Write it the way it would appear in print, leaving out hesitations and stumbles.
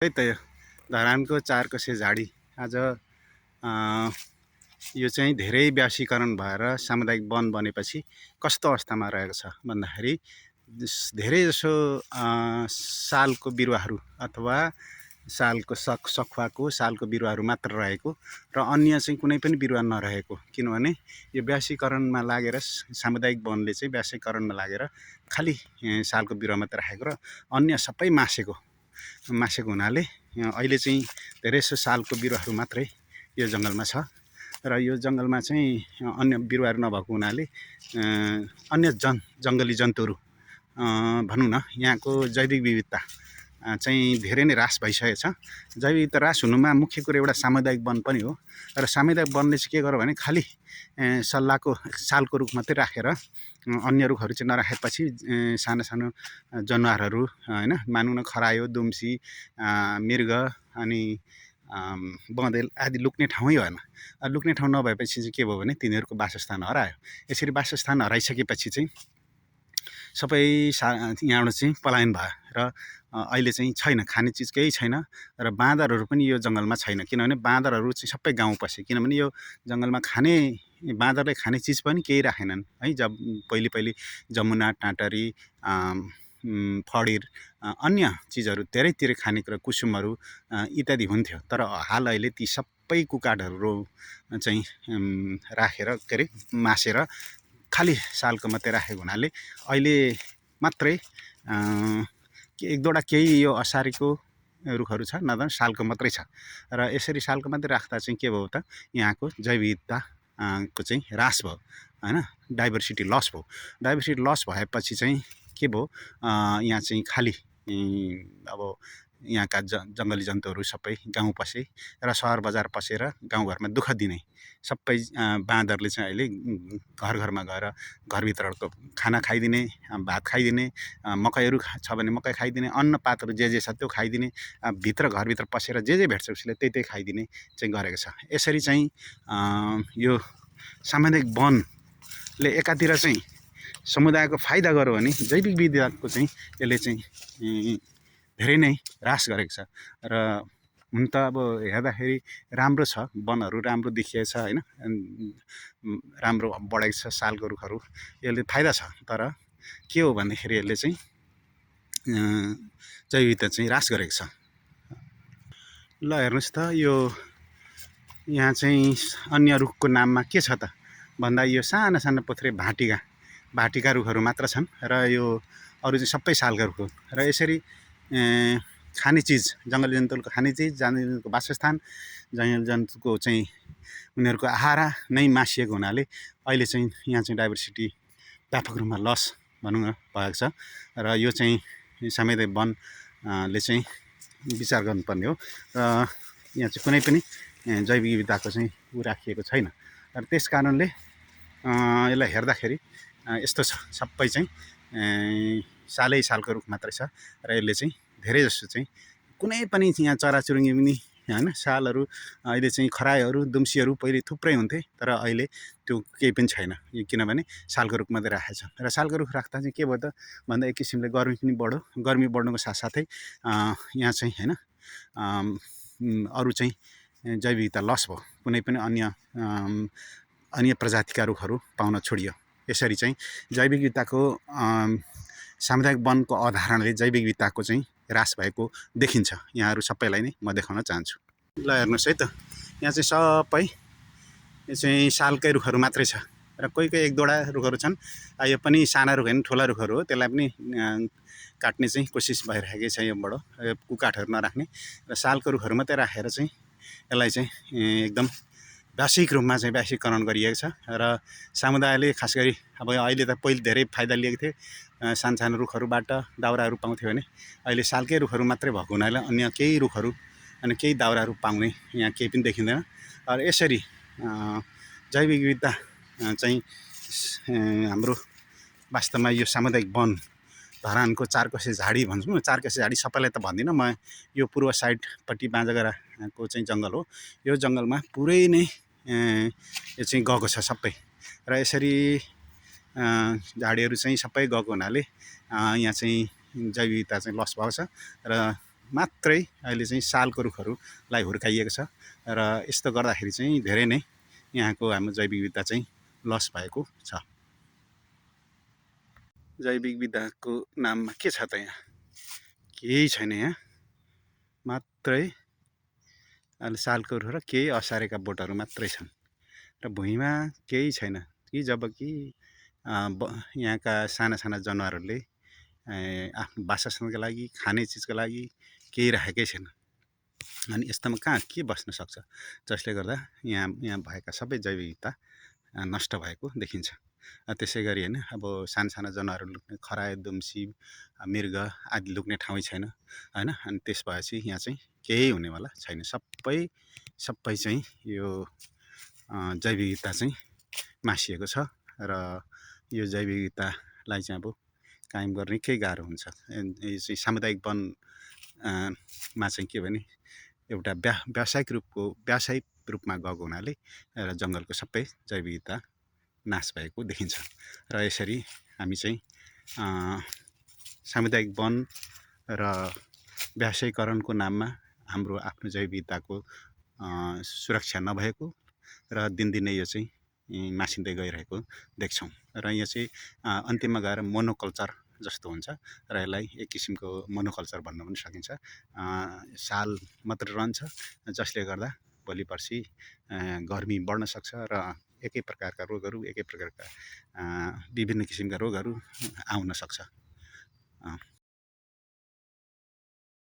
त्यही त धरानको चारकोसे झाडी आज यो चाहिँ धेरै व्यासीकरण भएर सामुदायिक वन बनेपछि कस्तो अवस्थामा रहेको छ भन्दाखेरि धेरै जसो सालको बिरुवाहरू अथवा सालको सखुवाको सालको बिरुवाहरू मात्र रहेको र अन्य चाहिँ कुनै पनि बिरुवा नरहेको, किनभने यो व्यासीकरणमा लागेर सामुदायिक वनले चाहिँ व्यासीकरणमा लागेर खालि सालको बिरुवा मात्र राखेको र अन्य सबै मासेको हुनाले अहिले चाहिँ धेरै जसो सालको बिरुवाहरू मात्रै यो जङ्गलमा छ र यो जङ्गलमा चाहिँ अन्य बिरुवाहरू नभएको हुनाले अन्य जङ्गली जन्तुहरू भनौँ न यहाँको जैविक विविधता चाहिँ धेरै नै ह्रास भइसकेको छ। जैविक विविधता ह्रास हुनुमा मुख्य कुरो एउटा सामुदायिक वन पनि हो र सामुदायिक वनले चाहिँ के गर्यो भने खालि सालको रुख मात्रै राखेर अन्य रुखहरू चाहिँ नराखेपछि सानो सानो जनावरहरू हैन, मानौँ न खरायो, दुम्सी, मृग अनि बँदेल आदि लुक्ने ठाउँै भएन। लुक्ने ठाउँ नभएपछि चाहिँ के भयो भने तिनीहरूको वासस्थान हरायो। यसरी वासस्थान हराइसकेपछि चाहिँ सबै यहाँबाट चाहिँ पलायन भयो र अहिले चाहिँ छैन, खाने चिज केही छैन र बाँदरहरू पनि यो जङ्गलमा छैन, किनभने बाँदरहरू चाहिँ सबै गाउँ पसे। किनभने यो जङ्गलमा बाँदरले खाने चिज पनि केही राखेनन् है। जब पहिले जमुना, टाँटरी, फडिर, अन्य चिजहरू धेरैतिर खानेकुरा कुसुमहरू इत्यादि हुन्थ्यो। तर हाल अहिले ती सबै कुकाठहरू चाहिँ राखेर के अरे मासेर खालि सालको मात्रै राखेको हुनाले अहिले मात्रै एक दुईवटा केही यो असारीको रुखहरू छ, नभए सालको मात्रै छ। र यसरी सालको मात्रै राख्दा चाहिँ के भयो त यहाँको जैव विविधता को चाहिँ ह्रास भयो हैन, डाइभर्सिटी लस भयो। डाइभर्सिटी लस भएपछि चाहिँ के भयो, यहाँ चाहिँ खालि अब यहाँका जङ्गली जन्तुहरू सबै गाउँ पसे र सहर बजार पसेर गाउँघरमा दुःख दिने सबै बाँदरले चाहिँ अहिले घरमा गएर घरभित्रको खाना खाइदिने, भात खाइदिने, मकैहरू छ भने मकै खाइदिने, अन्नपातहरू जे छ त्यो खाइदिने, घरभित्र पसेर जे भेट्छ उसले त्यही खाइदिने चाहिँ गरेको छ। यसरी चाहिँ यो सामुदायिक वनले एकातिर चाहिँ समुदायको फाइदा गर्यो भने जैविक विविधताको चाहिँ यसले चाहिँ धेरै नै ह्रास गरेको छ। र हुन त अब हेर्दाखेरि राम्रो छ, वनहरू राम्रो देखिएको छ हैन, राम्रो बढेको छ सालको रुखहरू, यसले फाइदा छ। तर के हो भन्दाखेरि यसले चाहिँ जैव विविधता चाहिँ ह्रास गरेको छ। ल हेर्नुहोस् त, यो यहाँ चाहिँ अन्य रुखको नाममा के छ त भन्दा यो साना साना पोथ्रे भाटीका रुखहरू मात्र छन् र यो अरू चाहिँ सबै सालका रुख हो। र यसरी खाने चिज, जङ्गली जन्तुको खाने चिज, जङ्गली जन्तुको वासस्थान, जङ्गली जन्तुको चाहिँ उनीहरूको आहारा नै मासिएको हुनाले अहिले चाहिँ यहाँ चाहिँ डाइभर्सिटी व्यापक रूपमा लस भनौँ न भएको छ। र यो चाहिँ सामुदायिक वनले चाहिँ विचार गर्नुपर्ने हो र यहाँ चाहिँ कुनै पनि जैविक विविधताको चाहिँ राखिएको छैन। र त्यस कारणले यसलाई हेर्दाखेरि यस्तो छ, सबै चाहिँ सालको रुख मात्रै छ र यसले चाहिँ धेरै जस्तो चाहिँ कुनै पनि यहाँ चराचुरुङ्गी पनि हैन, सालहरू अहिले चाहिँ खरायोहरू, दुम्सीहरू पहिले थुप्रै हुन्थे तर अहिले त्यो केही पनि छैन, किनभने सालको रुख मात्रै राखेको छ। र सालको रुख राख्दा चाहिँ के भयो त भन्दा एक किसिमले गर्मी पनि बढ्यो। गर्मी बढ्नुको साथसाथै यहाँ चाहिँ हैन अरू चाहिँ जैव विविधता लस भयो, कुनै पनि अन्य प्रजातिका रुखहरू पाउन छोडियो। यसरी चाहिँ जैविक विविधताको सामुदायिक वनको अवधारणाले जैविक विविधताको चाहिँ ह्रास भएको देखिन्छ। यहाँहरू सबैलाई नै म देखाउन चाहन्छु। ल हेर्नुहोस् है त, यहाँ चाहिँ सबै यो चाहिँ सालकै रुखहरू मात्रै छ र कोही एक दुईवटा रुखहरू छन्। यो पनि साना रुख होइन, ठुला रुखहरू हो, त्यसलाई पनि काट्ने चाहिँ कोसिस भइरहेकै छ यहाँबाट, कुकाठहरू नराख्ने र सालको रुखहरू मात्रै राखेर चाहिँ यसलाई चाहिँ एकदम व्यावसायिक रूपमा चाहिँ व्यावसायिकरण गरिएको छ। र समुदायले खास गरी अब अहिले त पहिले धेरै फाइदा लिएको थिए, सानो रुखहरूबाट दाउराहरू पाउँथ्यो भने अहिले सालकै रुखहरू मात्रै भएको हुनाले अन्य केही रुखहरू अनि केही दाउराहरू पाउने यहाँ केही पनि देखिँदैन। र यसरी जैविक विविधता चाहिँ हाम्रो वास्तवमा यो सामुदायिक वन धरानको चारकोसे झाडी भन्छौँ। चारकोसे झाडी सबैलाई त भन्दिनँ म, यो पूर्व साइडपट्टि बाँझागडाको चाहिँ जङ्गल हो। यो जङ्गलमा पुरै नै यो चाहिँ गएको छ सबै, र यसरी झाडीहरू चाहिँ सबै गएको हुनाले यहाँ चाहिँ जैव विविधता चाहिँ लस भएको छ र मात्रै अहिले चाहिँ सालको रुखहरूलाई हुर्काइएको छ र यस्तो गर्दाखेरि चाहिँ धेरै नै यहाँको हाम्रो जैविक विविधता चाहिँ लस भएको छ। जैविक विविधताको नाममा के छ त यहाँ? केही छैन यहाँ, मात्रै अहिले सालको रुख र केही असारेका बोटहरू मात्रै छन् र भुइँमा केही छैन कि जबकि यहाँका साना साना जनावरहरूले आफ्नो वासस्थानको लागि खाने चिजको लागि केही राखेकै छैन। अनि यस्तोमा कहाँ के बस्न सक्छ, जसले गर्दा यहाँ भएका सबै जैविक विविधता नष्ट भएको देखिन्छ। त्यसै गरी होइन, अब साना जनावरहरू लुक्ने खरायो, दुम्सी, मृग आदि लुक्ने ठाउँै छैन होइन। अनि त्यसपछि यहाँ चाहिँ केही हुनेवाला छैन, सबै चाहिँ यो जैविक विविधता चाहिँ मासिएको छ र यो जैविक विविधतालाई चाहिँ अब कायम गर्न निकै गाह्रो हुन्छ। यो चाहिँ सामुदायिक वनमा चाहिँ के भने एउटा व्यावसायिक रूपमा गएको हुनाले र जङ्गलको सबै जैविक विविधता नाश भएको देखिन्छ। र यसरी हामी चाहिँ सामुदायिक वन र व्यावसायीकरणको नाममा हाम्रो आफ्नो जैविक विविधताको सुरक्षा नभएको र दिनदिनै यो चाहिँ मासिँदै गइरहेको देख्छौँ। र यो चाहिँ अन्तिममा गएर मोनोकल्चर जस्तो हुन्छ र यसलाई एक किसिमको मोनोकल्चर भन्न पनि सकिन्छ। साल मात्र रहन्छ, जसले गर्दा भोलि पर्सि गर्मी बढ्न सक्छ र एकै प्रकारका रोगहरू, एकै प्रकारका विभिन्न किसिमका रोगहरू आउन सक्छ।